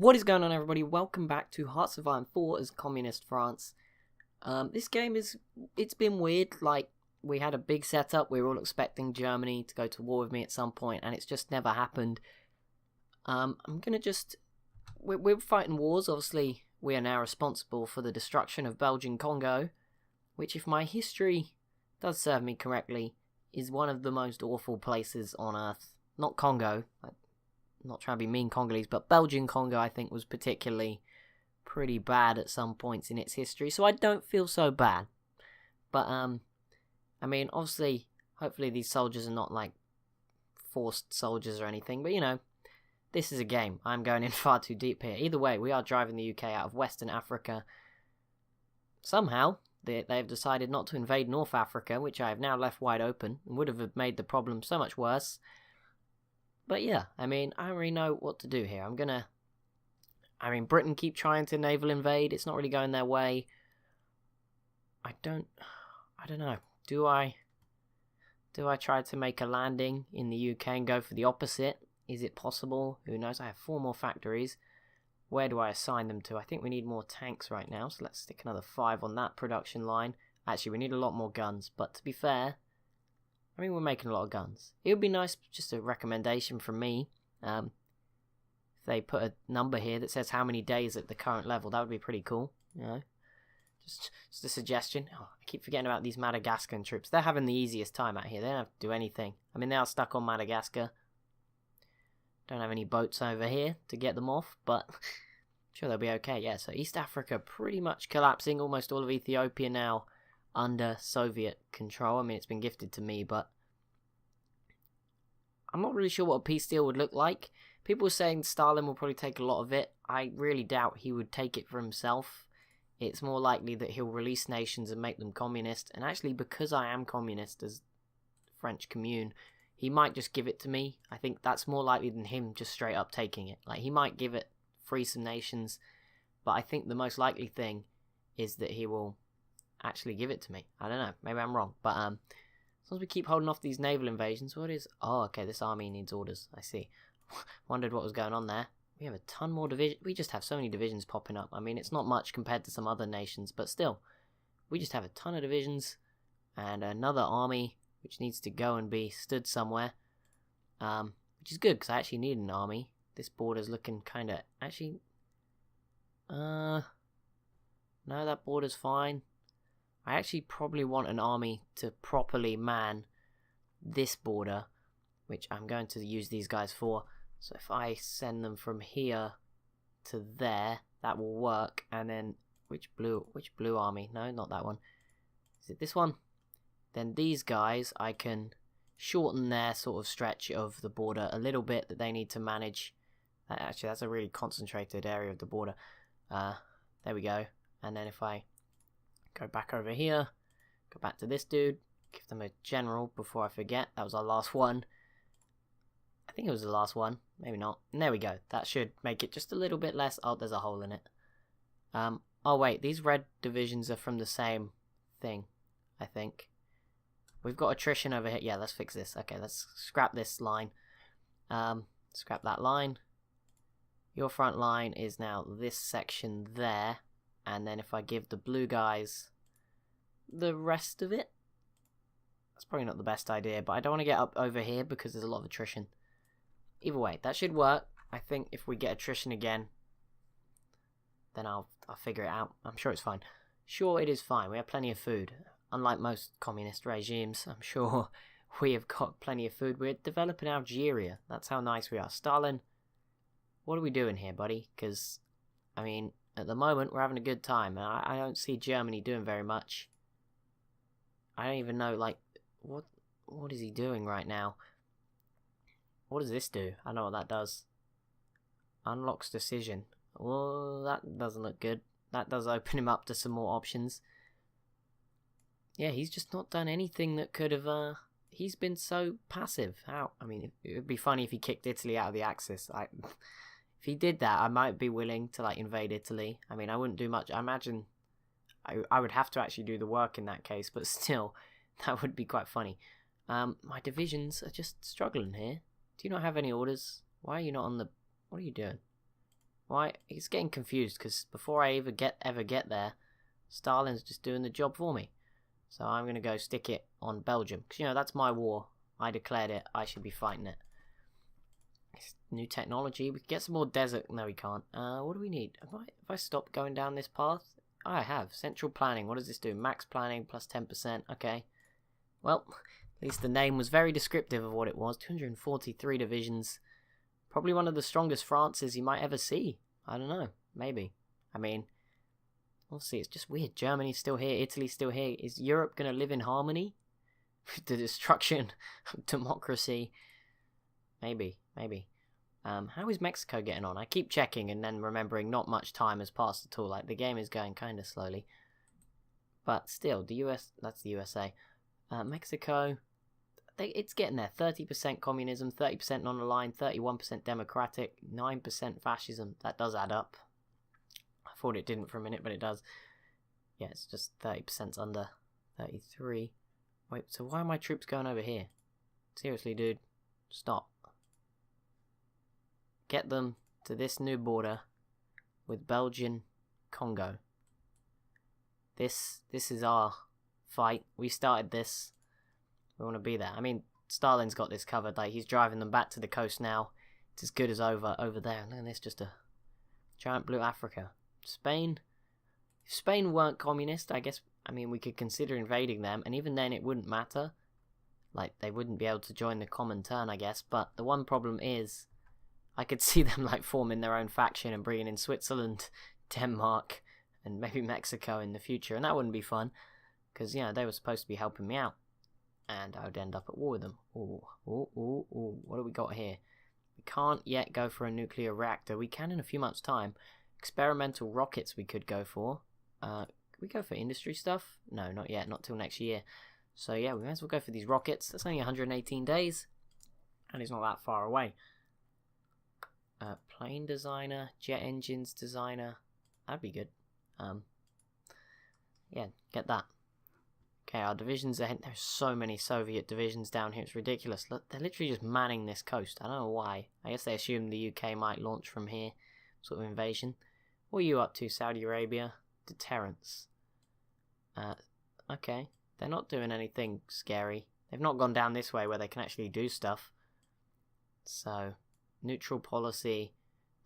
What is going on, everybody? Welcome back to Hearts of Iron 4 as Communist France. This game it's been weird. Like, we had a big setup. We were all expecting Germany to go to war with me at some point, and it's just never happened. We're fighting wars. Obviously, we are now responsible for the destruction of Belgian Congo, which, if my history does serve me correctly, is one of the most awful places on Earth. Not Congo, not trying to be mean Congolese, but Belgian Congo, I think, was particularly pretty bad at some points in its history, so I don't feel so bad. But, I mean, obviously, hopefully these soldiers are not, like, forced soldiers or anything, but, you know, this is a game. I'm going in far too deep here. Either way, we are driving the UK out of Western Africa. Somehow, they've decided not to invade North Africa, which I have now left wide open, and would have made the problem so much worse. But yeah, I mean, I don't really know what to do here. Britain keep trying to naval invade. It's not really going their way. I don't know. Do I try to make a landing in the UK and go for the opposite? Is it possible? Who knows? I have 4 more factories. Where do I assign them to? I think we need more tanks right now, so let's stick another 5 on that production line. Actually, we need a lot more guns, but to be fair, I mean, we're making a lot of guns. It would be nice, just a recommendation from me, if they put a number here that says how many days at the current level. That would be pretty cool, you know. Just a suggestion. Oh, I keep forgetting about these Madagascan troops. They're having the easiest time out here. They don't have to do anything. I mean, they are stuck on Madagascar. Don't have any boats over here to get them off, but I'm sure they'll be okay. Yeah, so East Africa pretty much collapsing. Almost all of Ethiopia now under Soviet control. I mean, it's been gifted to me, but I'm not really sure what a peace deal would look like. People are saying Stalin will probably take a lot of it. I really doubt he would take it for himself. It's more likely that he'll release nations and make them communist. And actually, because I am communist as French commune, he might just give it to me. I think that's more likely than him just straight up taking it. Like, he might give it, free some nations, but I think the most likely thing is that he will actually give it to me. I don't know, maybe I'm wrong, but as long as we keep holding off these naval invasions. What is... Oh, okay, this army needs orders, I see. Wondered what was going on there. We have a ton more divisions. We just have so many divisions popping up. I mean, it's not much compared to some other nations, but still, we just have a ton of divisions and another army which needs to go and be stood somewhere, which is good, because I actually need an army. This border's looking kind of... Actually, no, that border's fine. I actually probably want an army to properly man this border, which I'm going to use these guys for. So if I send them from here to there, that will work. And then, which blue army? No, not that one. Is it this one? Then these guys, I can shorten their sort of stretch of the border a little bit that they need to manage. Actually, that's a really concentrated area of the border. There we go. And then if I go back over here, go back to this dude, give them a general before I forget. That was our last one. I think it was the last one. Maybe not. And there we go. That should make it just a little bit less. Oh, there's a hole in it. Oh wait, these red divisions are from the same thing, I think. We've got attrition over here. Yeah, let's fix this. Okay, let's scrap this line. Scrap that line. Your front line is now this section there. And then if I give the blue guys the rest of it, that's probably not the best idea, but I don't want to get up over here because there's a lot of attrition. Either way, that should work. I think if we get attrition again, then I'll figure it out. I'm sure it's fine. Sure, it is fine. We have plenty of food. Unlike most communist regimes, I'm sure we have got plenty of food. We're developing Algeria. That's how nice we are. Stalin, what are we doing here, buddy? Because, I mean, at the moment, we're having a good time. And I don't see Germany doing very much. I don't even know, like, what is he doing right now? What does this do? I know what that does. Unlocks decision. Well, that doesn't look good. That does open him up to some more options. Yeah, he's just not done anything that could have, he's been so passive. How? I mean, it would be funny if he kicked Italy out of the Axis. If he did that, I might be willing to, like, invade Italy. I mean, I wouldn't do much. I imagine I would have to actually do the work in that case, but still, that would be quite funny. My divisions are just struggling here. Do you not have any orders? Why are you not on the... What are you doing? Why? He's getting confused because before I ever get there, Stalin's just doing the job for me. So I'm going to go stick it on Belgium. Because, you know, that's my war. I declared it. I should be fighting it. It's new technology. We can get some more desert. No, we can't. What do we need? If I stop going down this path? I have. Central planning. What does this do? Max planning plus 10%. Okay. Well, at least the name was very descriptive of what it was. 243 divisions. Probably one of the strongest Frances you might ever see. I don't know. Maybe. I mean, we'll see. It's just weird. Germany's still here. Italy's still here. Is Europe going to live in harmony? With the destruction of democracy? Maybe. How is Mexico getting on? I keep checking and then remembering not much time has passed at all. Like, the game is going kind of slowly. But still, the US... That's the USA. Mexico... It's getting there. 30% communism, 30% non-aligned, 31% democratic, 9% fascism. That does add up. I thought it didn't for a minute, but it does. Yeah, it's just 30% under 33. Wait, so why are my troops going over here? Seriously, dude. Stop. Get them to this new border with Belgian Congo. This is our fight. We started this. We want to be there. I mean, Stalin's got this covered. Like, he's driving them back to the coast now. It's as good as over there. Look at this, just a giant blue Africa. Spain. If Spain weren't communist, I guess, I mean, we could consider invading them, and even then it wouldn't matter. Like, they wouldn't be able to join the Comintern, I guess. But the one problem is, I could see them, like, forming their own faction and bringing in Switzerland, Denmark, and maybe Mexico in the future, and that wouldn't be fun, because, you know, they were supposed to be helping me out. And I would end up at war with them. Ooh. What do we got here? We can't yet go for a nuclear reactor. We can in a few months' time. Experimental rockets we could go for. Can we go for industry stuff? No, not yet. Not till next year. So yeah, we might as well go for these rockets. That's only 118 days. And it's not that far away. Plane designer. Jet engines designer. That'd be good. Yeah, get that. Okay, our divisions ahead. There's so many Soviet divisions down here. It's ridiculous. Look, they're literally just manning this coast. I don't know why. I guess they assume the UK might launch from here. Sort of invasion. What are you up to, Saudi Arabia? Deterrence. Okay. They're not doing anything scary. They've not gone down this way where they can actually do stuff. So, neutral policy,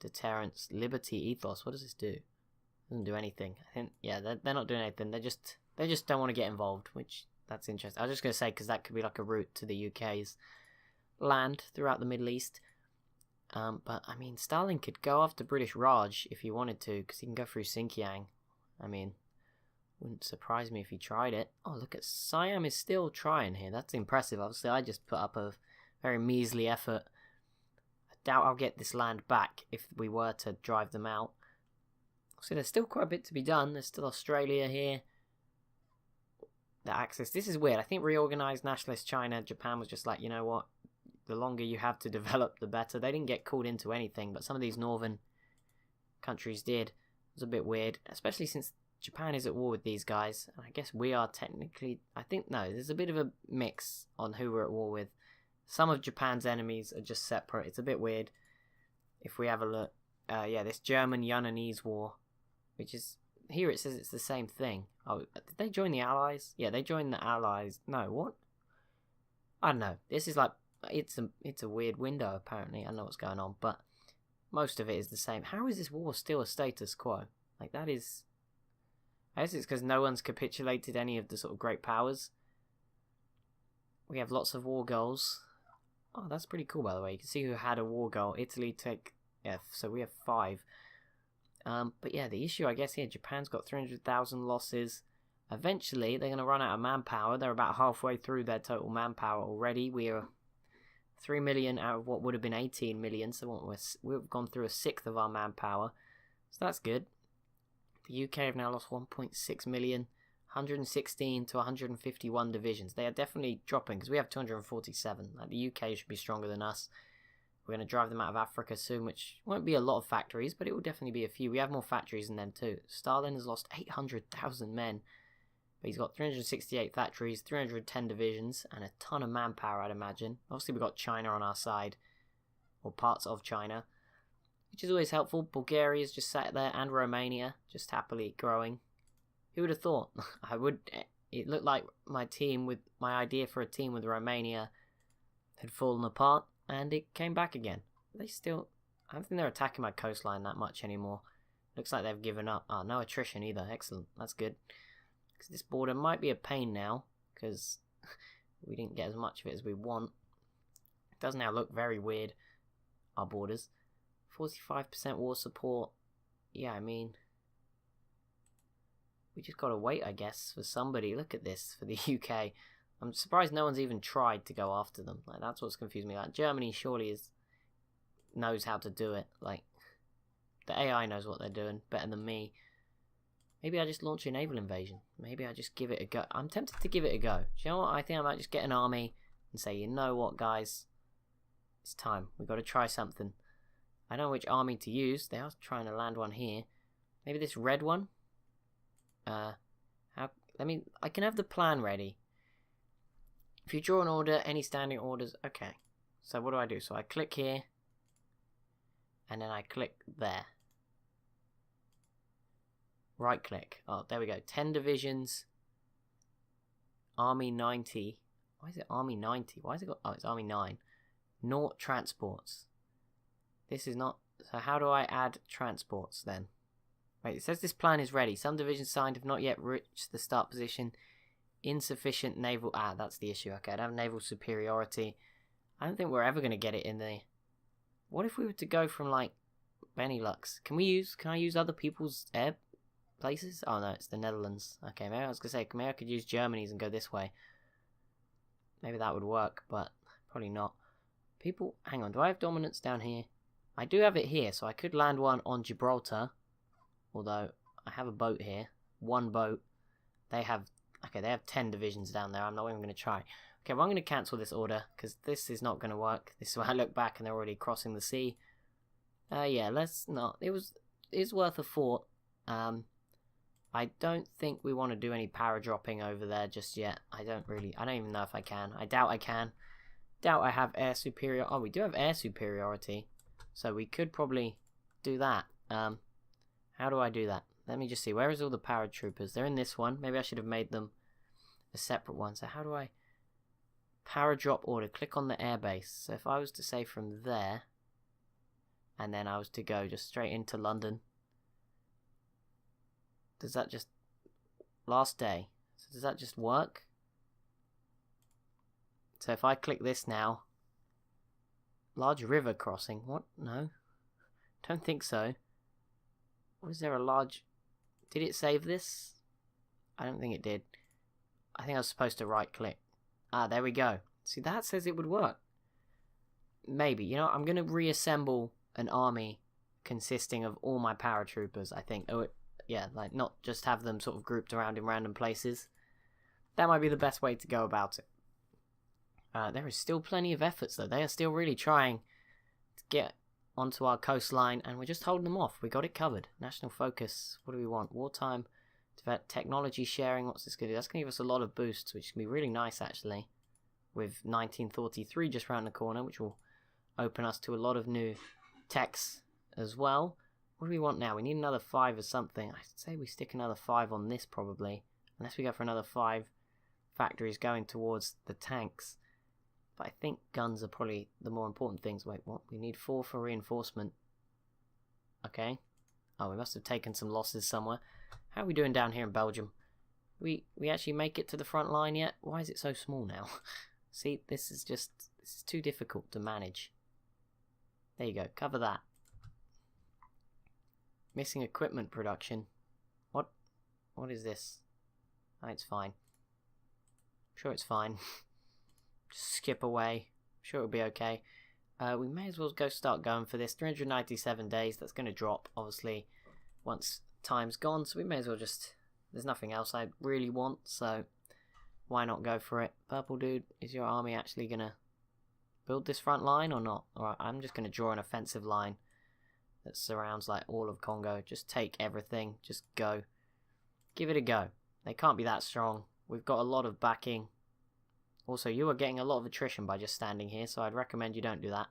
deterrence, liberty ethos. What does this do? Doesn't do anything. I think, yeah, they're not doing anything. They just don't want to get involved, which, that's interesting. I was just going to say, because that could be like a route to the UK's land throughout the Middle East. But, I mean, Stalin could go after British Raj if he wanted to, because he can go through Xinjiang. I mean, wouldn't surprise me if he tried it. Oh, look at Siam is still trying here. That's impressive. Obviously, I just put up a very measly effort. I doubt I'll get this land back if we were to drive them out. So there's still quite a bit to be done. There's still Australia here. The Axis. This is weird. I think reorganized nationalist China, Japan was just like, you know what? The longer you have to develop, the better. They didn't get called into anything, but some of these northern countries did. It was a bit weird, especially since Japan is at war with these guys. And I guess we are technically... I think, no, there's a bit of a mix on who we're at war with. Some of Japan's enemies are just separate. It's a bit weird. If we have a look. Yeah, this German-Yunanese war, which is... Here it says it's the same thing. Oh, did they join the Allies? Yeah, they joined the Allies. No, what? I don't know. This is like... It's a weird window, apparently. I don't know what's going on, but most of it is the same. How is this war still a status quo? Like, that is... I guess it's because no one's capitulated any of the sort of great powers. We have lots of war goals. Oh, that's pretty cool, by the way. You can see who had a war goal. Italy take... Yeah, so we have 5. But yeah, the issue, I guess, here, Japan's got 300,000 losses. Eventually, they're going to run out of manpower. They're about halfway through their total manpower already. We are 3 million out of what would have been 18 million, so we've gone through a sixth of our manpower. So that's good. The UK have now lost 1.6 million, 116 to 151 divisions. They are definitely dropping, because we have 247. Like, the UK should be stronger than us. We're going to drive them out of Africa soon, which won't be a lot of factories, but it will definitely be a few. We have more factories than them too. Stalin has lost 800,000 men, but he's got 368 factories, 310 divisions, and a ton of manpower, I'd imagine. Obviously, we've got China on our side, or parts of China. which is always helpful. Bulgaria's just sat there, and Romania, just happily growing. Who would have thought? It looked like my idea for a team with Romania had fallen apart, and it came back again. I don't think they're attacking my coastline that much anymore. Looks like they've given up. Oh, no attrition either. Excellent. That's good. Because this border might be a pain now, because we didn't get as much of it as we want. It does now look very weird, our borders. 45% war support. Yeah, I mean, we just gotta wait, I guess, for somebody. Look at this, for the UK. I'm surprised no one's even tried to go after them. Like, that's what's confused me. Like, Germany surely knows how to do it. Like, the AI knows what they're doing better than me. Maybe I just launch a naval invasion. Maybe I just give it a go. I'm tempted to give it a go. Do you know what? I think I might just get an army and say, you know what, guys? It's time. We've got to try something. I don't know which army to use. They are trying to land one here. Maybe this red one? I can have the plan ready. If you draw an order, any standing orders, okay. So what do I do? So I click here, and then I click there. Right click. Oh, there we go. 10 divisions. Army 90. Why is it Army 90? Why is it got... Oh, it's Army 9. Naught transports. This is not... So how do I add transports then? Wait, it says this plan is ready. Some divisions signed have not yet reached the start position. Insufficient naval... Ah, that's the issue. Okay, I don't have naval superiority. I don't think we're ever going to get it in the... What if we were to go from, like, Benelux? Can I use other people's air places? Oh, no, it's the Netherlands. Okay, maybe I was going to say, maybe I could use Germany's and go this way. Maybe that would work, but probably not. People... Hang on, do I have dominance down here? I do have it here, so I could land one on Gibraltar. Although, I have a boat here. One boat. They have 10 divisions down there. I'm not even going to try. Okay, well, I'm going to cancel this order, because this is not going to work. This is when I look back and they're already crossing the sea. Yeah, let's not. It's worth a thought. I don't think we want to do any para-dropping over there just yet. I don't even know if I can. I doubt I can. Doubt I have air superiority. Oh, we do have air superiority. So we could probably do that. How do I do that? Let me just see. Where is all the paratroopers? They're in this one. Maybe I should have made them a separate one. So how do I... Para-drop order. Click on the airbase. So if I was to say from there, and then I was to go just straight into London, does that just... Last day. So does that just work? So if I click this now... Large river crossing. What? No. Don't think so. Was there a large... Did it save this? I don't think it did. I think I was supposed to right click. Ah, there we go. See, that says it would work. Maybe. You know, I'm going to reassemble an army consisting of all my paratroopers, I think. Yeah, like not just have them sort of grouped around in random places. That might be the best way to go about it. There is still plenty of efforts, though. They are still really trying to get onto our coastline, and we're just holding them off. We got it covered. National focus. What do we want? Wartime, technology sharing. What's this going to do? That's going to give us a lot of boosts, which can be really nice, actually, with 1943 just round the corner, which will open us to a lot of new techs as well. What do we want now? We need another 5 or something. I'd say we stick another 5 on this, probably, unless we go for another 5 factories going towards the tanks. But I think guns are probably the more important things. Wait, what? We need 4 for reinforcement. Okay. Oh, we must have taken some losses somewhere. How are we doing down here in Belgium? We actually make it to the front line yet? Why is it so small now? See, this is too difficult to manage. There you go, cover that. Missing equipment production. What is this? Oh, it's fine. I'm sure it's fine. Just skip away. I'm sure it'll be okay. We may as well start going for this. 397 days. That's going to drop, obviously, once time's gone. So we may as well just... There's nothing else I really want, so why not go for it? Purple dude, is your army actually going to build this front line or not? Alright, I'm just going to draw an offensive line that surrounds like all of Congo. Just take everything. Just go. Give it a go. They can't be that strong. We've got a lot of backing. Also, you are getting a lot of attrition by just standing here, so I'd recommend you don't do that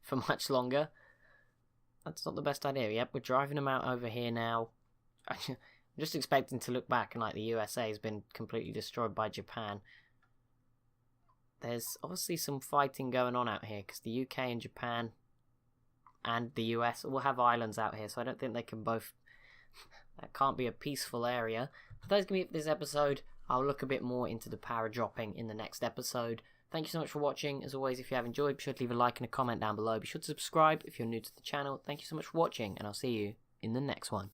for much longer. That's not the best idea. Yep, we're driving them out over here now. I'm just expecting to look back and like the USA has been completely destroyed by Japan. There's obviously some fighting going on out here because the UK and Japan and the US all have islands out here, so I don't think they can both... That can't be a peaceful area. But that's going to be it for this episode. I'll look a bit more into the para-dropping in the next episode. Thank you so much for watching. As always, if you have enjoyed, be sure to leave a like and a comment down below. Be sure to subscribe if you're new to the channel. Thank you so much for watching, and I'll see you in the next one.